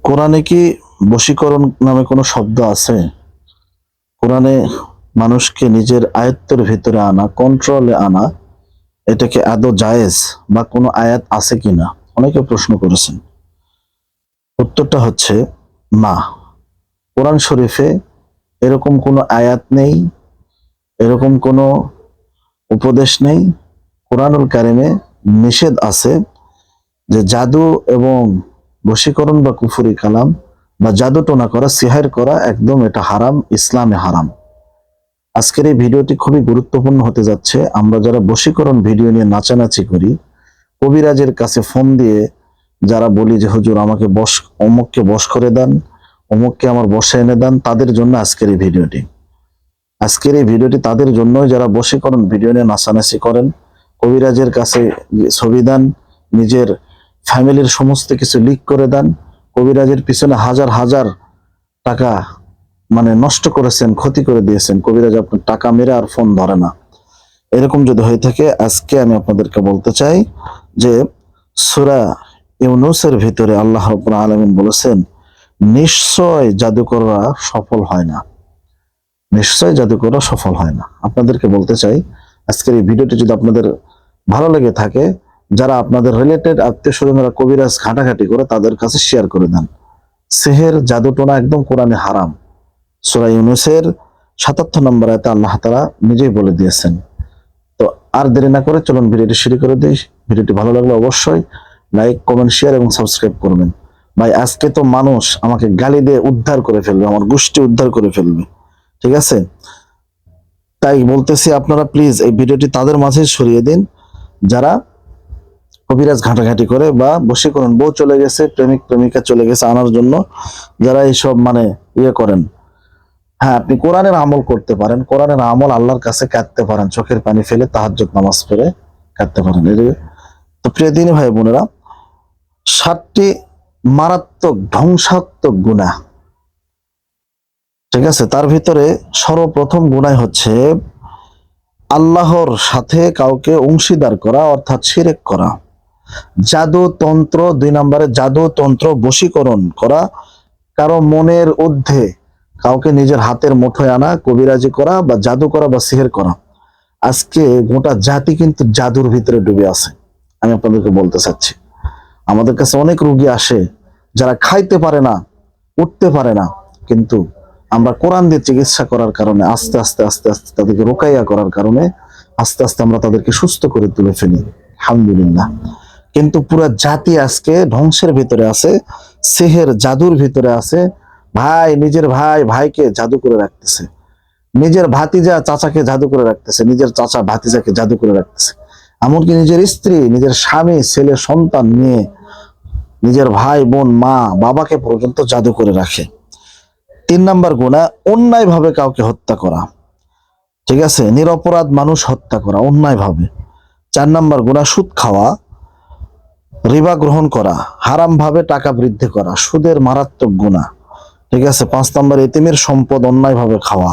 কোরআনে কি বশীকরণ নামে কোনো শব্দ আছে? কোরআনে মানুষকে নিজের আয়ত্তের ভিতরে আনা, কন্ট্রোলে আনা, এটা কি আদৌ জায়েজ বা কোনো আয়াত আছে কিনা অনেকে প্রশ্ন করেছেন। উত্তরটা হচ্ছে না। কোরআন শরীফে এরকম কোনো আয়াত নেই, এরকম কোনো উপদেশ নেই। কোরআনুল কারিমে নিষেধ আছে যে জাদু এবং বশীকরণ বা কুফরি কালাম বা জাদু টোনা করা, সিহার করা একদম এটা হারাম, ইসলামে হারাম। আজকের এই ভিডিওটি খুবই গুরুত্বপূর্ণ হতে যাচ্ছে। আমরা যারা বশীকরণ ভিডিও নিয়ে নাচানাচি করি, কবিরাজের কাছে ফোন দিয়ে যারা বলি যে হুজুর আমাকে অমুককে বশ করে দেন, অমুককে আমার বশে এনে দেন, তাদের জন্য আজকের এই ভিডিওটি। আজকের এই ভিডিওটি তাদের জন্য যারা বশীকরণ ভিডিও নিয়ে নাচানাচি করেন, কবিরাজের কাছে ছবি দেন, নিজের ফ্যামিলির সমস্ত কিছু লিক করে দেন, কবিরাজের পিছনে হাজার হাজার টাকা নষ্ট করেছেন, ক্ষতি করে দিয়েছেন, কবিরাজ আপনার টাকা মেরে আর ফোন ধরে না। এরকম যদি হয়ে থাকে, আজকে আমি আপনাদেরকে বলতে চাই যে সূরা ইউনূসের ভিতরে আল্লাহ রাব্বুল আলামিন বলেছেন, নিশ্চয় জাদুকররা সফল হয় না, নিশ্চয় জাদুকররা সফল হয় না। আপনাদেরকে বলতে চাই, আজকের এই ভিডিওটি যদি আপনাদের ভালো লেগে থাকে, যারা আপনাদের রিলেটেড আত্মীয় স্বজনরা কবিরাজ ঘাটাঘাটি করে, তাদের কাছে শেয়ার করে দেন। সিহের জাদুটোনা একদম কোরআনে হারাম। সূরা ইউনূসের ৭৭ নম্বর আয়াতে আল্লাহ তাআলা নিজেই বলে দিয়েছেন। তো আর দেরি না করে চলুন ভিডিওটি শুরু করে দিই। ভিডিওটি ভালো লাগলে অবশ্যই লাইক, কমেন্ট, শেয়ার এবং সাবস্ক্রাইব করবেন। ভাই, আজকে তো মানুষ আমাকে গালি দিয়ে উদ্ধার করে ফেলবে, আমার গোষ্ঠী উদ্ধার করে ফেলবে, ঠিক আছে? তাই বলতেছি, আপনারা প্লিজ এই ভিডিওটি তাদের মাঝে ছড়িয়ে দিন যারা কবিরাজ ঘাটাঘাটি করে বা বশীকরণ, বউ চলে গেছে, প্রেমিক প্রেমিকা চলে গেছে আনার জন্য যারা এইসব ইয়ে করেন। হ্যাঁ, আপনি কোরআনের আমল করতে পারেন, কোরআনের আমল আল্লাহর কাছে কাঁদতে পারেন, চোখের পানি ফেলে তাহাজ্জুদ নামাজ পড়ে কাঁদতে পারেন। তো প্রিয় দিনী ভাই বোনেরা, 7টি মারাত্মক ধ্বংসাত্মক গুনাহ, ঠিক আছে? তার ভিতরে সর্বপ্রথম গুনাহ হচ্ছে আল্লাহর সাথে কাউকে অংশীদার করা, অর্থাৎ শিরক করা। জাদু তন্ত্র, 2 নম্বরে জাদু তন্ত্র বশীকরণ করা, কারো মনের ঊর্ধ্বে কাউকে নিজের হাতের মুঠোয় আনা, কবিরাজি করা বা জাদু করা বা সিহের করা। আজকে গোটা জাতি কিন্তু জাদুর ভিতরে ডুবে আছে। আমি আপনাদেরকে বলতে চাচ্ছি, আমাদের কাছে অনেক রোগী আসে যারা খাইতে পারে না, উঠতে পারে না, কিন্তু আমরা কোরআন দিয়ে চিকিৎসা করার কারণে আস্তে আস্তে আস্তে আস্তে তাদেরকে রোকাইয়া করার কারণে আস্তে আস্তে আমরা তাদেরকে সুস্থ করে তুলে ফেলি, আলহামদুলিল্লাহ। কিন্তু পুরো জাতি আজকে ধ্বংসের ভিতরে আছে, সিহের জাদুর ভিতরে আছে। ভাই নিজের ভাইকে জাদু করে রাখতেছে, নিজের ভাতিজা চাচাকে জাদু করে রাখতেছে, নিজের চাচা ভাতিজাকে জাদু করে রাখতেছে, এমনকি নিজের স্ত্রী, নিজের স্বামী, ছেলে, সন্তান নিয়ে, নিজের ভাই বোন, মা বাবাকে পর্যন্ত জাদু করে রাখে। 3 নাম্বার গুনাহ, অন্যায় ভাবে কাউকে হত্যা করা, ঠিক আছে? নিরপরাধ মানুষ হত্যা করা অন্যায় ভাবে। 4 নাম্বার গুনাহ, সুদ খাওয়া, রিবা গ্রহণ করা, হারাম ভাবে টাকা বৃদ্ধি করা, সুদের মারাত্মক গুনাহ, ঠিক আছে? 5 নাম্বার, এতিমের সম্পদ অন্যায় ভাবে খাওয়া,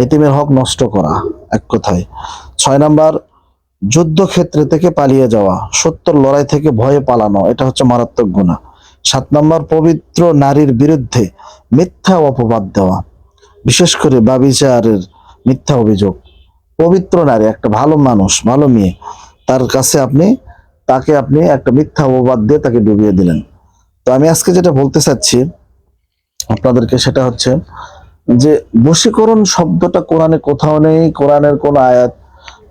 এতিমের হক নষ্ট করা, এক কথায়। 6 নাম্বার, যুদ্ধক্ষেত্রে থেকে পালিয়ে যাওয়া, সত্যর লড়াই থেকে ভয়ে পালানো, এটা হচ্ছে মারাত্মক গুনাহ। 7 নাম্বার, পবিত্র নারীর বিরুদ্ধে মিথ্যা অপবাদ দেওয়া, বিশেষ করে ব্যভিচারের মিথ্যা অভিযোগ। পবিত্র নারী, একটা ভালো মানুষ, ভালো মেয়ে, তার কাছে তাকে আপনি একটা মিথ্যা অপবাদ দিয়ে তাকে ডুবিয়ে দিলেন। তো আমি আজকে যেটা বলতে চাচ্ছি আপনাদেরকে, সেটা হচ্ছে যে বশীকরণ শব্দটা কোরআনে কোথাও নেই, কোরআনের কোন আয়াত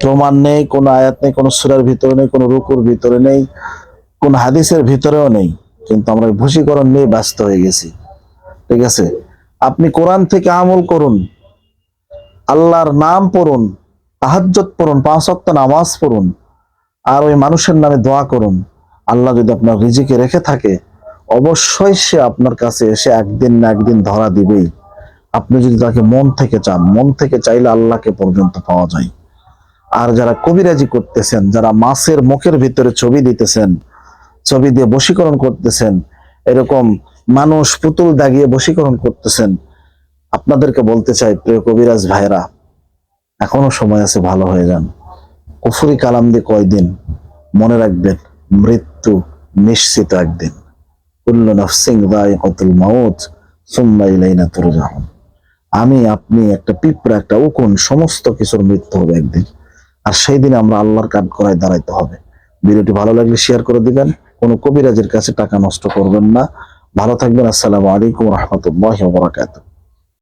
প্রমাণ নেই, কোন আয়াত নেই, কোন সূরার ভিতরে নেই, কোন রুকুর ভিতরে নেই, কোন হাদিসের ভিতরেও নেই। কিন্তু আমরা বশীকরণ নিয়ে ব্যস্ত হয়ে গেছি, ঠিক আছে? আপনি কোরআন থেকে আমল করুন, আল্লাহর নাম পড়ুন, তাহাজ্জুদ পড়ুন, 5 ওয়াক্ত নামাজ পড়ুন, আর ওই মানুষের নামে দোয়া করুন। আল্লাহ যদি আপনার রিজিকে রেখে থাকে, অবশ্যই সে আপনার কাছে এসে একদিন না একদিন ধরা দিবেই। আপনি যদি তাকে মন থেকে চান, মন থেকে চাইলে আল্লাহকে পর্যন্ত পাওয়া যায়। আর যারা কবিরাজি করতেছেন, যারা মাছের মুখের ভিতরে ছবি দিতেছেন, ছবি দিয়ে বশীকরণ করতেছেন, এরকম মানুষ পুতুল দাগিয়ে বশীকরণ করতেছেন, আপনাদেরকে বলতে চাই প্রিয় কবিরাজ ভাইরা, এখনো সময় আছে, ভালো হয়ে যান। কুফরি কালাম দিয়ে কয়দিন, মনে রাখবেন মৃত্যু নিশ্চিত একদিন। কুল্লু নাফসিন যায়িকাতুল মাউত সুম্মা ইলাইনা তুরজাউন। আমি, আপনি, একটা পিঁপড়া, একটা উকুন, সমস্ত কিছুর মৃত্যু হবে একদিন। আর সেই দিন আমরা আল্লাহর কাঠ করায় দাঁড়াইতে হবে। ভিডিওটি ভালো লাগলে শেয়ার করে দিবেন। কোনো কবিরাজের কাছে টাকা নষ্ট করবেন না। ভালো থাকবেন। আসসালামু আলাইকুম রহমতুল্লাহি ওয়া বারাকাতুহু।